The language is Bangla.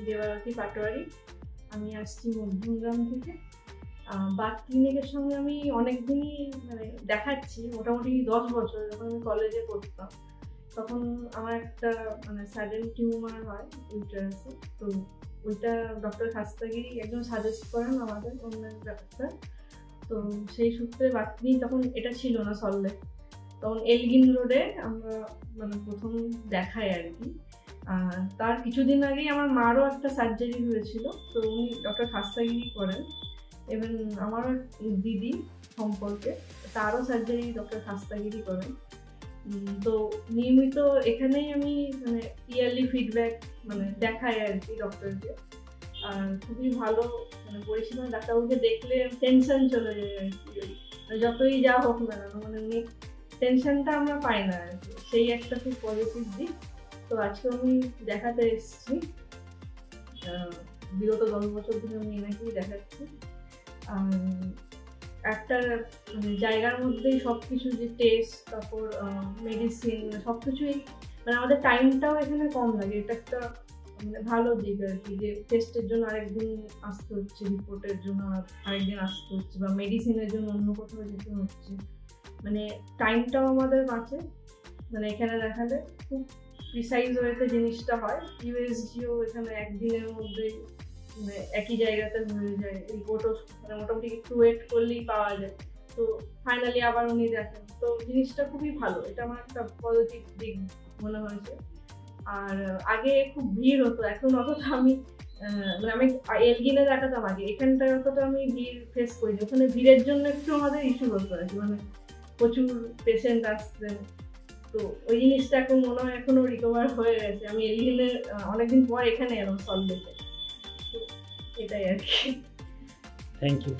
দেবারতী পাটোয়ারি। আমি আসছি মধ্যমগ্রাম থেকে। বাত ক্লিনিকের সঙ্গে আমি অনেকদিনই মানে দেখাচ্ছি, মোটামুটি 10 বছর। যখন আমি কলেজে পড়তাম তখন আমার একটা মানে সাডেন টিউমার হয় ইউটেরাসে। তো ওইটা ডক্টর খাস্তাগিরি একজন সাজেস্ট করেন আমাদের, অন্য ডাক্তার। তো সেই সূত্রে বাত ক্লিনিক, তখন এটা ছিল না সল্টলেকে, তখন এলগিন রোডে আমরা মানে প্রথম দেখাই আর কি। তার কিছুদিন আগেই আমার মারও একটা সার্জারি হয়েছিল, তো উনি ডক্টর খাস্তাগিরি করেন। এবং আমার দিদি সম্পর্কে তারও সার্জারি ডক্টর খাস্তাগিরি করেন। তো নিয়মিত এখানেই আমি মানে ইয়ারলি ফিডব্যাক মানে দেখাই আর কি ডক্টরকে। আর খুবই ভালো মানে পরিষেবা, ডাক্তারবাবুকে দেখলে টেনশন চলে যায় আর কি, যতই যা হোক না কেন মানে টেনশনটা আমরা পাই না আর কি, সেই একটা খুব পজিটিভ দিক। তো আজকে আমি দেখাতে এসেছি, বিগত 10 বছর ধরে আমি এনাকেই দেখাচ্ছি। একটা মানে জায়গার মধ্যেই সব কিছু, যে টেস্ট, তারপর মেডিসিন, সব কিছুই মানে আমাদের টাইমটাও এখানে কম লাগে। এটা একটা মানে ভালো দিক আর কি, যে টেস্টের জন্য আরেকদিন আসতে হচ্ছে, রিপোর্টের জন্য আরেকদিন আসতে হচ্ছে, বা মেডিসিনের জন্য অন্য কোথাও যেতে হচ্ছে, মানে টাইমটাও আমাদের বাঁচে। মানে এখানে দেখালে খুব প্রিসাইজ ওয়েতে জিনিসটা হয়। ইউএসজিও এখানে একদিনের মধ্যেই মানে একই জায়গাতে হয়ে যায়, রিপোর্টও মানে মোটামুটি একটু ওয়েট করলেই পাওয়া যায়। তো ফাইনালি আবার উনি দেখেন, তো জিনিসটা খুবই ভালো। এটা আমার একটা পজিটিভ দিক মনে হয়েছে। আর আগে খুব ভিড় হতো, এখন অতটা আমি মানে আমি এলগিনে দেখাতাম আগে, এখানটায় অতটা আমি ভিড় ফেস করিনি। ওখানে ভিড়ের জন্য একটু আমাদের ইস্যু হতো আর কি, মানে প্রচুর পেশেন্ট আসতেন। তো ওই জিনিসটা এখন মনে হয় এখনো রিকভার হয়ে গেছে। আমি এলগিনে অনেকদিন পর এখানে এলাম সল্টলেকে, তো এটাই আর কি। Thank you.